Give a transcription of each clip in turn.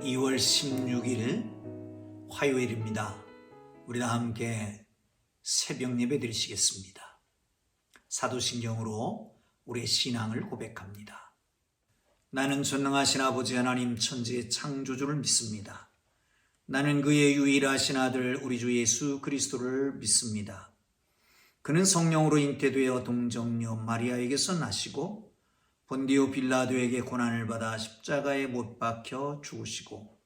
2월 16일 화요일입니다. 우리 다 함께 새벽 예배 드리시겠습니다. 사도신경으로 우리의 신앙을 고백합니다. 나는 전능하신 아버지 하나님 천지의 창조주를 믿습니다. 나는 그의 유일하신 아들 우리 주 예수 그리스도를 믿습니다. 그는 성령으로 잉태되어 동정녀 마리아에게서 나시고 본디오 빌라도에게 고난을 받아 십자가에 못 박혀 죽으시고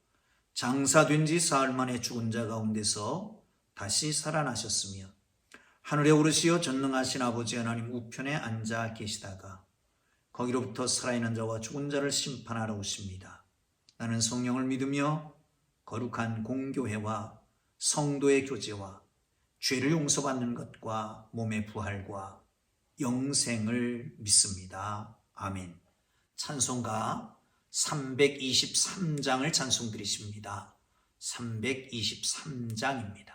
장사된 지 사흘 만에 죽은 자 가운데서 다시 살아나셨으며 하늘에 오르시어 전능하신 아버지 하나님 우편에 앉아 계시다가 거기로부터 살아있는 자와 죽은 자를 심판하러 오십니다. 나는 성령을 믿으며 거룩한 공교회와 성도의 교제와 죄를 용서받는 것과 몸의 부활과 영생을 믿습니다. 아멘. 찬송가 323장을 찬송 드리십니다. 323장입니다.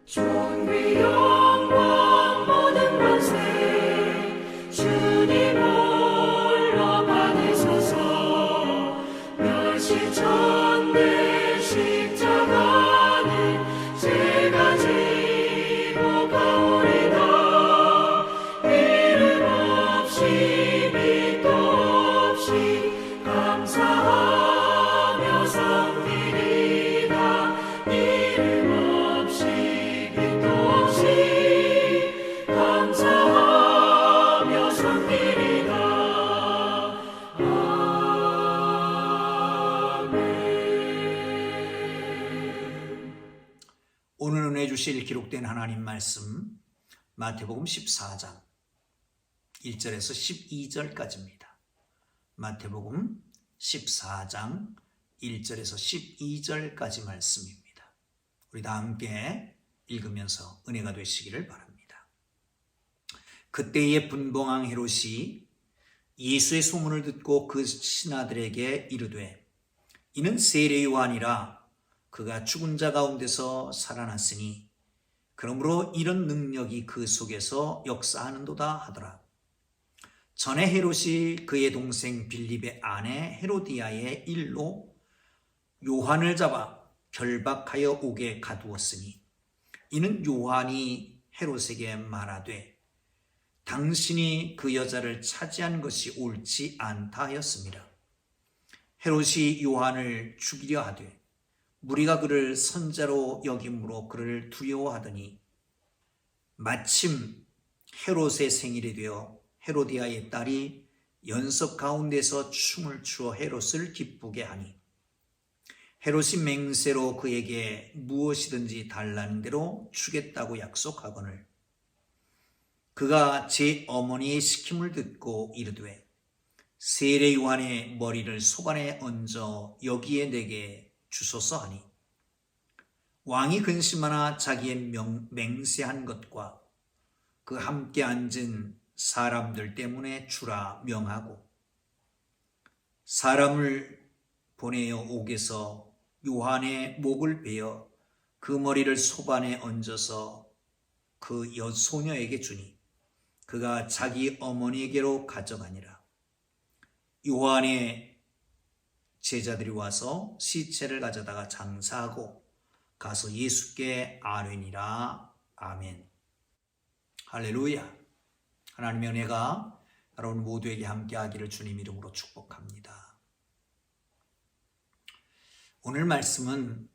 존귀 영광 모든 권세 주님 홀로 받으소서. 멸시천대 십자가는 제가 지고 가오리다. 이름 없이 빛도 없이 감사하며 섬기리다. 이름 없이 감사하며 섬기리다. 아멘. 오늘 은혜 주실 기록된 하나님 말씀 마태복음 14장 1절에서 12절까지입니다. 마태복음 14장 1절에서 12절까지 말씀입니다. 우리 다 함께 읽으면서 은혜가 되시기를 바랍니다. 그때의 분봉왕 헤롯이 예수의 소문을 듣고 그 신하들에게 이르되 이는 세례 요한이라 그가 죽은 자 가운데서 살아났으니 그러므로 이런 능력이 그 속에서 역사하는도다 하더라. 전에 헤롯이 그의 동생 빌립의 아내 헤로디아의 일로 요한을 잡아 결박하여 옥에 가두었으니 이는 요한이 헤롯에게 말하되 당신이 그 여자를 차지한 것이 옳지 않다 하였습니다. 헤롯이 요한을 죽이려 하되 무리가 그를 선자로 여김으로 그를 두려워하더니 마침 헤롯의 생일이 되어 헤로디아의 딸이 연석 가운데서 춤을 추어 헤롯을 기쁘게 하니 헤롯이 맹세로 그에게 무엇이든지 달라는 대로 주겠다고 약속하거늘 그가 제 어머니의 시킴을 듣고 이르되 세례 요한의 머리를 소반에 얹어 여기에 내게 주소서 하니 왕이 근심하나 자기의 맹세한 것과 그 함께 앉은 사람들 때문에 주라 명하고 사람을 보내어 옥에서 요한의 목을 베어 그 머리를 소반에 얹어서 그 여소녀에게 주니 그가 자기 어머니에게로 가져가니라. 요한의 제자들이 와서 시체를 가져다가 장사하고 가서 예수께 아뢰니라. 아멘. 할렐루야. 하나님의 은혜가 여러분 모두에게 함께하기를 주님 이름으로 축복합니다. 오늘 말씀은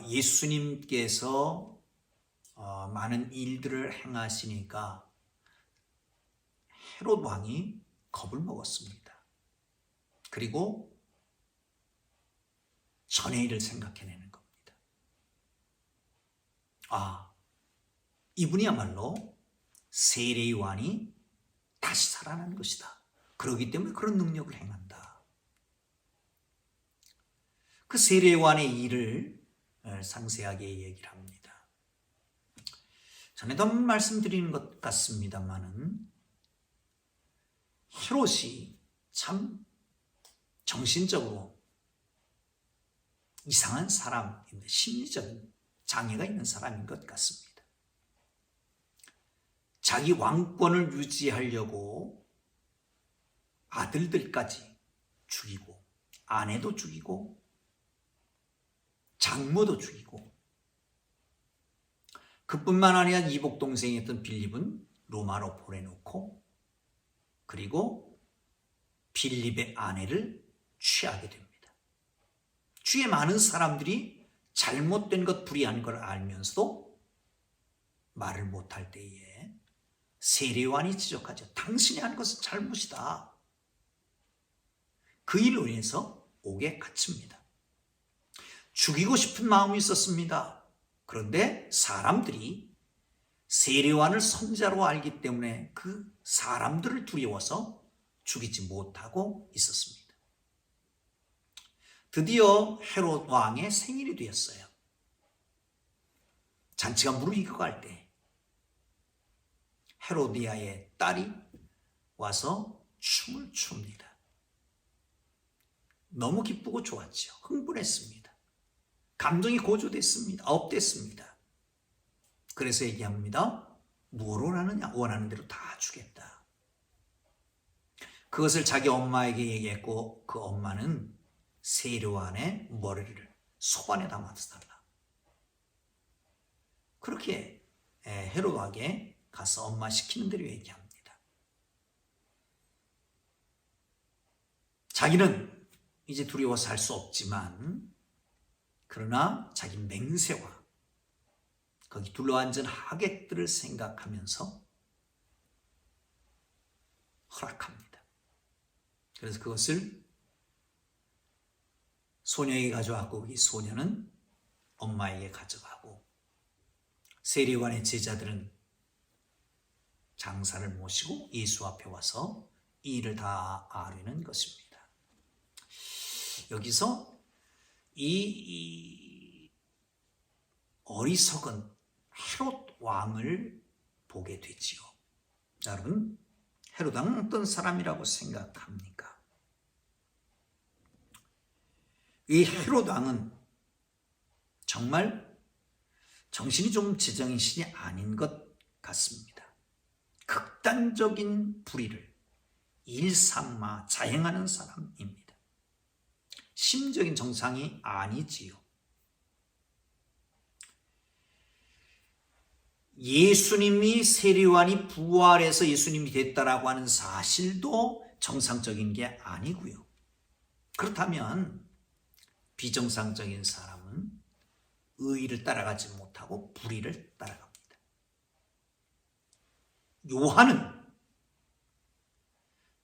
예수님께서 많은 일들을 행하시니까 헤롯 왕이 겁을 먹었습니다. 그리고 전의 일을 생각해내는 겁니다. 이분이야말로 세례 요한이 다시 살아난 것이다. 그렇기 때문에 그런 능력을 행한다. 그 세례 요한의 일을 상세하게 얘기를 합니다. 전에도 한번 말씀드리는 것 같습니다만은 헤롯이 참 정신적으로 이상한 사람인데 심리적인 장애가 있는 사람인 것 같습니다. 자기 왕권을 유지하려고 아들들까지 죽이고 아내도 죽이고 장모도 죽이고 그뿐만 아니라 이복 동생이었던 빌립은 로마로 보내놓고 그리고 빌립의 아내를 취하게 됩니다. 주위에 많은 사람들이 잘못된 것 불의한 걸 알면서도 말을 못할 때에 세례 요한이 지적하죠. 당신이 한 것은 잘못이다. 그 일로 인해서 옥에 갇힙니다. 죽이고 싶은 마음이 있었습니다. 그런데 사람들이 세례 요한을 선자로 알기 때문에 그 사람들을 두려워서 죽이지 못하고 있었습니다. 드디어 헤롯 왕의 생일이 되었어요. 잔치가 무르익어갈 때 헤로디아의 딸이 와서 춤을 춥니다. 너무 기쁘고 좋았죠. 흥분했습니다. 감정이 고조됐습니다. 업됐습니다. 그래서 얘기합니다. 무엇을 원하느냐? 원하는 대로 다 주겠다. 그것을 자기 엄마에게 얘기했고 그 엄마는 세례 요한의 머리를 소반에 담아서 달라. 그렇게 헤롯에게 가서 엄마 시키는 대로 얘기합니다. 자기는 이제 두려워서 살 수 없지만 그러나 자기 맹세와 거기 둘러앉은 하객들을 생각하면서 허락합니다. 그래서 그것을 소녀에게 가져가고 이 소녀는 엄마에게 가져가고 세례 요한의 제자들은 장사를 모시고 예수 앞에 와서 이 일을 다 아뢰는 것입니다. 여기서 이 어리석은 헤롯 왕을 보게 되지요. 여러분, 헤롯 왕은 어떤 사람이라고 생각합니까? 이 헤롯 왕은 정말 정신이 좀 제정신이 아닌 것 같습니다. 극단적인 불의를 일삼아 자행하는 사람입니다. 심적인 정상이 아니지요. 예수님이 세례 요한이 부활해서 예수님이 됐다라고 하는 사실도 정상적인 게 아니고요. 그렇다면 비정상적인 사람은 의의를 따라가지 못하고 불의를 따라갑니다. 요한은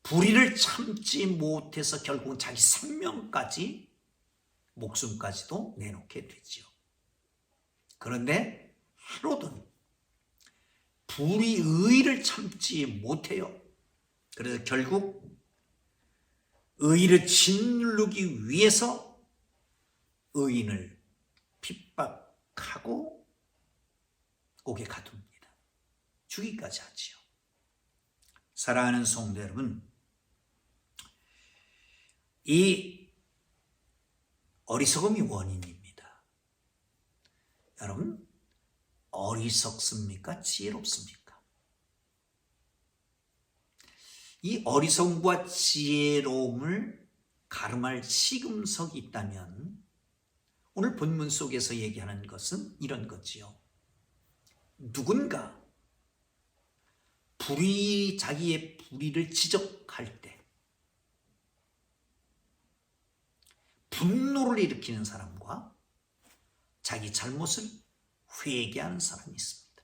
불의를 참지 못해서 결국은 자기 생명까지 목숨까지도 내놓게 되죠. 그런데 헤롯은 불의를 참지 못해요. 그래서 결국 의를 짓누르기 위해서 의인을 핍박하고 옥에 가둡니다. 죽이기까지 하지요. 사랑하는 성도 여러분, 이 어리석음이 원인입니다. 여러분, 어리석습니까? 지혜롭습니까? 이 어리석음과 지혜로움을 가름할 시금석이 있다면 오늘 본문 속에서 얘기하는 것은 이런 거지요. 누군가 자기의 불의를 지적할 때 분노를 일으키는 사람과 자기 잘못을 회개하는 사람이 있습니다.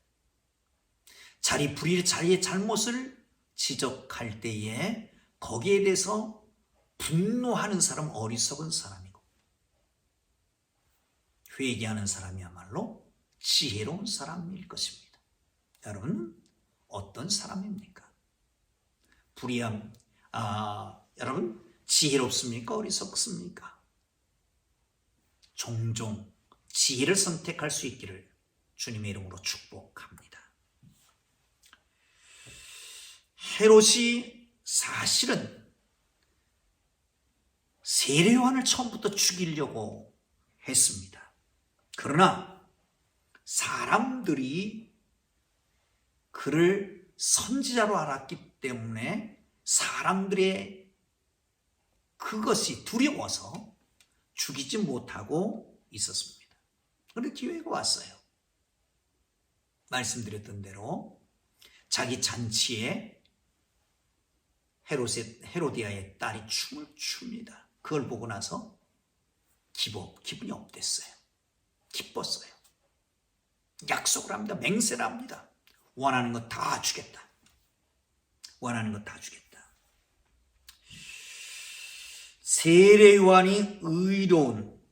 자기의 잘못을 지적할 때에 거기에 대해서 분노하는 사람은 어리석은 사람이고, 회개하는 사람이야말로 지혜로운 사람일 것입니다. 여러분, 어떤 사람입니까? 여러분, 지혜롭습니까? 어리석습니까? 종종 지혜를 선택할 수 있기를 주님의 이름으로 축복합니다. 헤롯이 사실은 세례 요한을 처음부터 죽이려고 했습니다. 그러나 사람들이 그를 선지자로 알았기 때문에 사람들의 그것이 두려워서 죽이지 못하고 있었습니다. 그런데 기회가 왔어요. 말씀드렸던 대로 자기 잔치에 헤로디아의 딸이 춤을 춥니다. 그걸 보고 나서 기분이 업됐어요. 기뻤어요. 약속을 합니다. 맹세를 합니다. 원하는 것 다 주겠다. 원하는 것 다 주겠다. 세례 요한이 의로운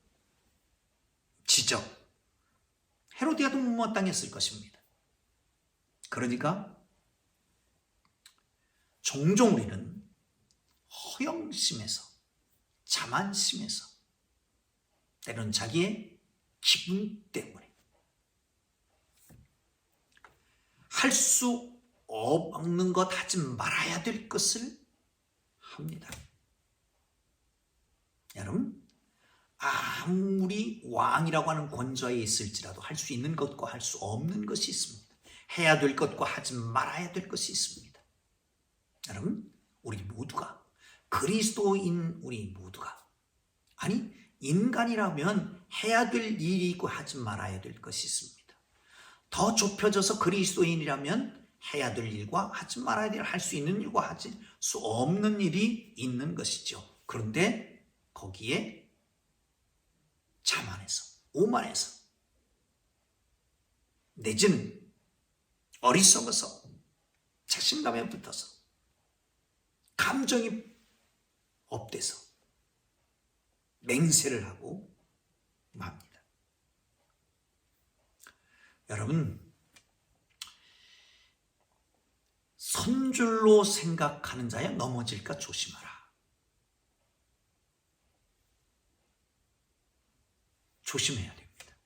지적, 헤로디아도 못마땅했을 것입니다. 그러니까 종종 우리는 허영심에서, 자만심에서, 때로는 자기의 기분 때문에 할 수 없는 것, 하지 말아야 될 것을 합니다. 여러분, 아무리 왕이라고 하는 권좌에 있을지라도 할 수 있는 것과 할 수 없는 것이 있습니다. 해야 될 것과 하지 말아야 될 것이 있습니다. 여러분, 우리 모두가, 그리스도인 우리 모두가, 아니 인간이라면 해야 될 일이 있고 하지 말아야 될 것이 있습니다. 더 좁혀져서 그리스도인이라면 해야 될 일과 하지 말아야 될, 할 수 있는 일과 하지 수 없는 일이 있는 것이죠. 그런데 거기에 자만해서, 오만해서, 내지는 어리석어서, 자신감에 붙어서, 감정이 업돼서 맹세를 하고 맙니다. 여러분, 선줄로 생각하는 자야 넘어질까 조심하라. 조심해야 됩니다.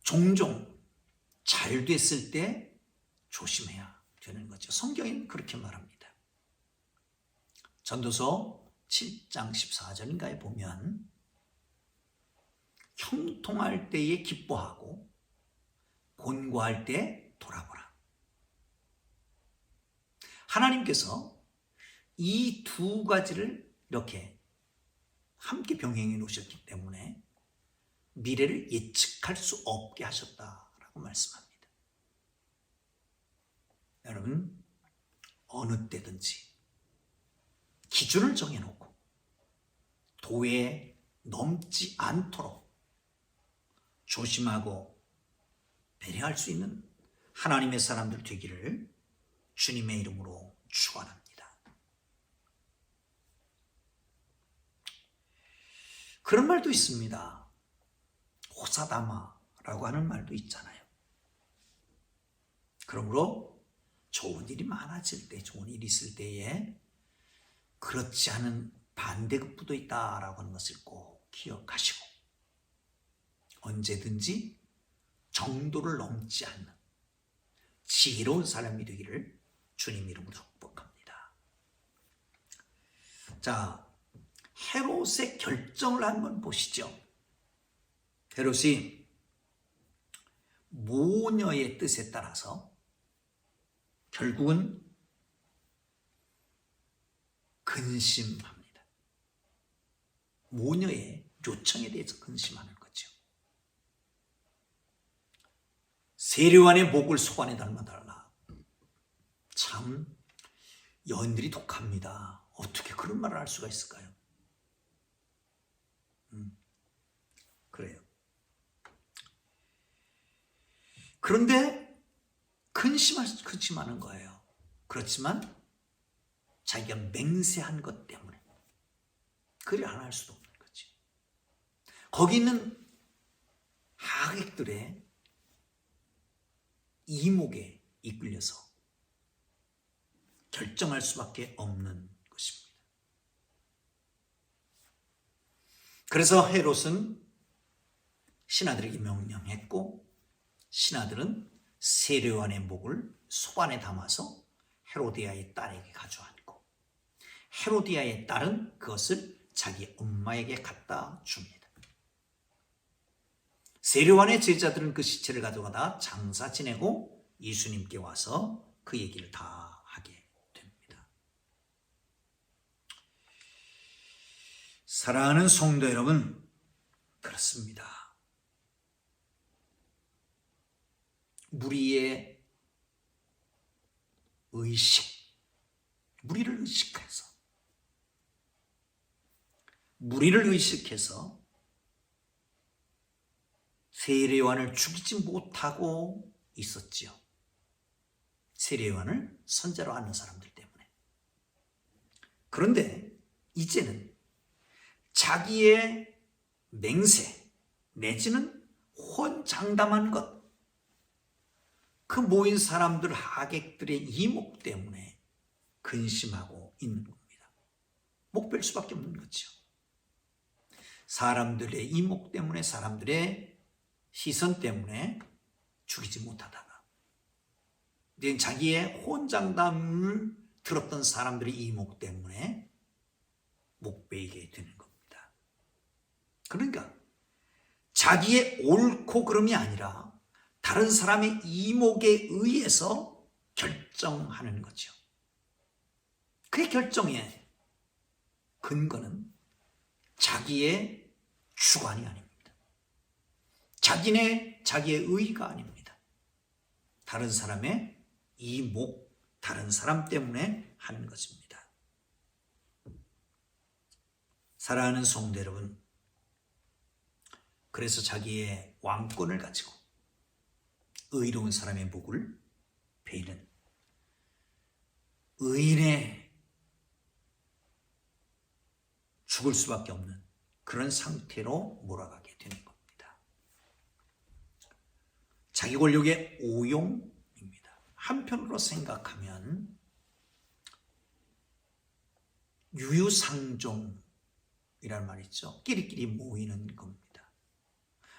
종종 잘 됐을 때 조심해야 되는 거죠. 성경에는 그렇게 말합니다. 전도서 7장 14절인가에 보면 형통할 때에 기뻐하고 곤고할 때 돌아보라. 하나님께서 이 두 가지를 이렇게 함께 병행해 놓으셨기 때문에 미래를 예측할 수 없게 하셨다라고 말씀합니다. 여러분, 어느 때든지 기준을 정해놓고 도에 넘지 않도록 조심하고 배려할 수 있는 하나님의 사람들 되기를 주님의 이름으로 축원합니다. 그런 말도 있습니다. 호사다마라고 라고 하는 말도 있잖아요. 그러므로 좋은 일이 많아질 때, 좋은 일이 있을 때에 그렇지 않은 반대급부도 있다라고 하는 것을 꼭 기억하시고 언제든지 정도를 넘지 않는 지혜로운 사람이 되기를 주님 이름으로 축복합니다. 자, 헤롯의 결정을 한번 보시죠. 헤롯이 모녀의 뜻에 따라서 결국은 근심합니다. 모녀의 요청에 대해서 근심하는 거죠. 세례요한의 목을 소관에 닮아달라. 참 여인들이 독합니다. 어떻게 그런 말을 할 수가 있을까요? 그래요. 그런데 근심하는 거예요. 그렇지만 자기가 맹세한 것 때문에 그를 안 할 수도 없는 거지. 거기 있는 하객들의 이목에 이끌려서 결정할 수밖에 없는 것입니다. 그래서 헤롯은 신하들에게 명령했고 신하들은 세례요한의 목을 소관에 담아서 헤로디아의 딸에게 가져왔고 헤로디아의 딸은 그것을 자기 엄마에게 갖다 줍니다. 세례요한의 제자들은 그 시체를 가져가다 장사 지내고 예수님께 와서 그 얘기를 다 하게 됩니다. 사랑하는 성도 여러분, 그렇습니다. 무리의 무리를 의식해서 세례요한을 죽이지 못하고 있었지요. 세례요한을 선자로 하는 사람들 때문에. 그런데 이제는 자기의 맹세 내지는 혼장담한 것, 그 모인 사람들 하객들의 이목 때문에 근심하고 있는 겁니다. 목뺄 수밖에 없는 거죠. 사람들의 이목 때문에, 사람들의 시선 때문에 죽이지 못하다가 이제 자기의 혼장담을 들었던 사람들의 이목 때문에 목베이게 되는 겁니다. 그러니까 자기의 옳고 그름이 아니라 다른 사람의 이목에 의해서 결정하는 거죠. 그의 결정의 근거는 자기의 주관이 아닙니다. 자기의 의가 아닙니다. 다른 사람의 이목, 다른 사람 때문에 하는 것입니다. 사랑하는 성도 여러분, 그래서 자기의 왕권을 가지고 의로운 사람의 목을 베이는 의인의 죽을 수밖에 없는 그런 상태로 몰아가게 되는 겁니다. 자기 권력의 오용입니다. 한편으로 생각하면 유유상종이라는 말이 있죠. 끼리끼리 모이는 겁니다.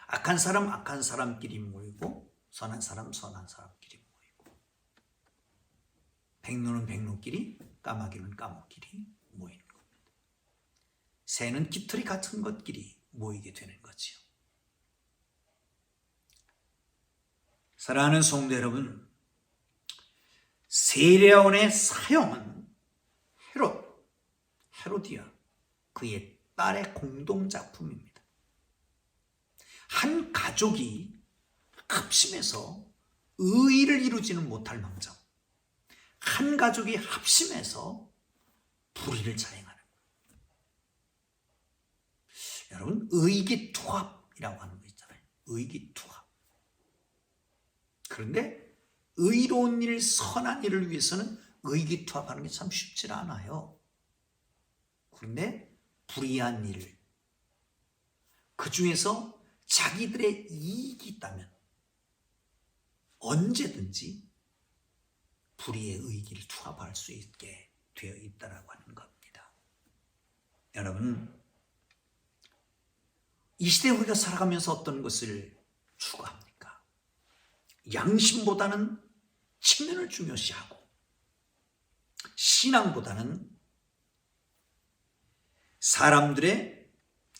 악한 사람끼리 모이고 선한 사람끼리 모이고 백로는 백로끼리, 까마귀는 까마귀끼리 모이는 겁니다. 새는 깃털이 같은 것끼리 모이게 되는 거지요. 사랑하는 성도 여러분, 세례요한의 사형은 헤로디아, 그의 딸의 공동작품입니다. 한 가족이 합심해서 의의를 이루지는 못할 망정 한 가족이 합심해서 불의를 자행하는 거예요. 여러분, 의기투합이라고 하는 거 있잖아요. 의기투합. 그런데 의로운 일, 선한 일을 위해서는 의기투합하는 게 참 쉽지 않아요. 그런데 불의한 일, 그 중에서 자기들의 이익이 있다면 언제든지 불의의 의기를 투합할 수 있게 되어 있다라고 하는 겁니다. 여러분, 이 시대에 우리가 살아가면서 어떤 것을 추구합니까? 양심보다는 친면을 중요시하고 신앙보다는 사람들의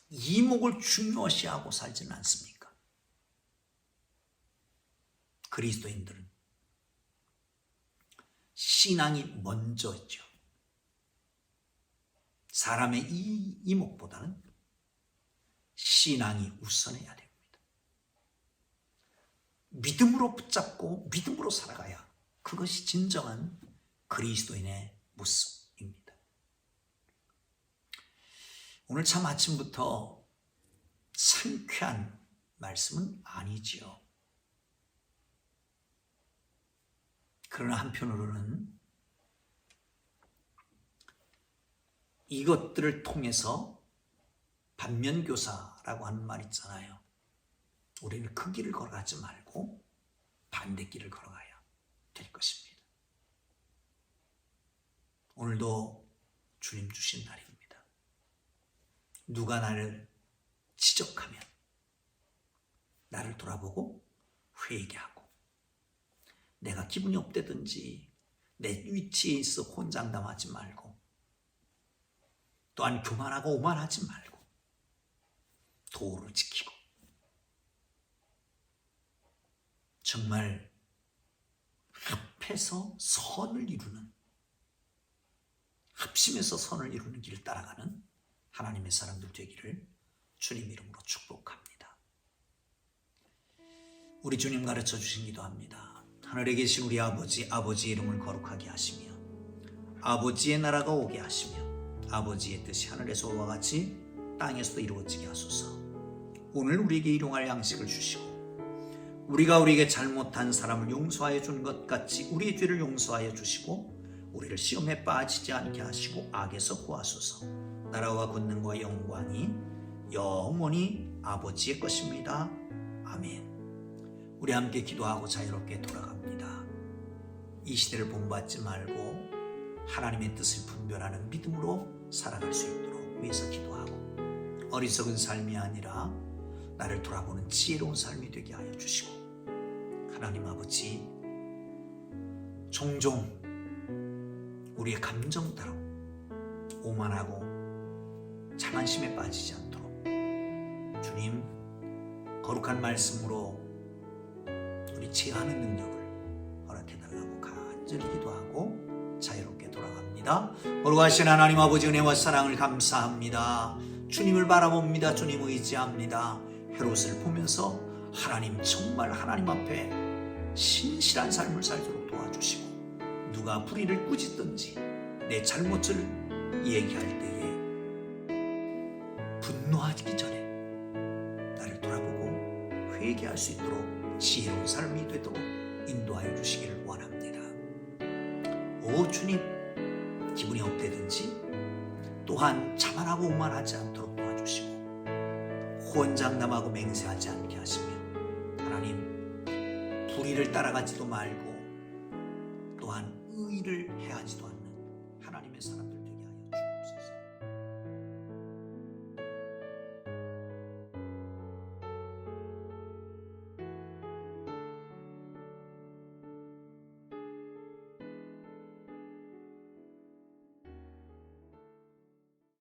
이목을 중요시하고 살지는 않습니까? 그리스도인들은 신앙이 먼저죠. 사람의 이목보다는 신앙이 우선해야 됩니다. 믿음으로 붙잡고 믿음으로 살아가야 그것이 진정한 그리스도인의 모습입니다. 오늘 참 아침부터 상쾌한 말씀은 아니지요. 그러나 한편으로는 이것들을 통해서 반면교사라고 하는 말 있잖아요. 우리는 그 길을 걸어가지 말고 반대길을 걸어가야 될 것입니다. 오늘도 주님 주신 날입니다. 누가 나를 지적하면 나를 돌아보고 회개하고, 내가 기분이 업되든지 내 위치에 있어 혼장담하지 말고, 또한 교만하고 오만하지 말고 도를 지키고, 정말 합해서 선을 이루는, 합심해서 선을 이루는 길을 따라가는 하나님의 사람들 되기를 주님 이름으로 축복합니다. 우리 주님 가르쳐 주신 기도합니다. 하늘에 계신 우리 아버지, 아버지의 이름을 거룩하게 하시며 아버지의 나라가 오게 하시며 아버지의 뜻이 하늘에서와 같이 땅에서도 이루어지게 하소서. 오늘 우리에게 일용할 양식을 주시고 우리가 우리에게 잘못한 사람을 용서하여 준 것 같이 우리의 죄를 용서하여 주시고 우리를 시험에 빠지지 않게 하시고 악에서 구하소서. 나라와 권능과 영광이 영원히 아버지의 것입니다. 아멘. 우리 함께 기도하고 자유롭게 돌아갑니다. 이 시대를 본받지 말고 하나님의 뜻을 분별하는 믿음으로 살아갈 수 있도록 위해서 기도하고, 어리석은 삶이 아니라 나를 돌아보는 지혜로운 삶이 되게 하여 주시고, 하나님 아버지, 종종 우리의 감정 따라 오만하고 자만심에 빠지지 않도록 주님 거룩한 말씀으로 우리 제한의 능력을 허락해달라고 간절히 기도하고 자유롭게 돌아갑니다. 거룩하신 하나님 아버지, 은혜와 사랑을 감사합니다. 주님을 바라봅니다. 주님 의지합니다. 헤롯을 보면서 하나님, 정말 하나님 앞에 신실한 삶을 살도록 도와주시고, 누가 불의를 꾸짖든지 내 잘못을 얘기할 때에 분노하기 전에 나를 돌아보고 회개할 수 있도록 지혜로운 삶이 되도록 인도하여 주시기를 원합니다. 오 주님, 기분이 업되든지 또한 자만하고 오만하지 않도록 도와주시고 호언장담하고 맹세하지 않게 하시며, 하나님, 불의를 따라가지도 말고 또한 의를 해하지도 않는 하나님의 사람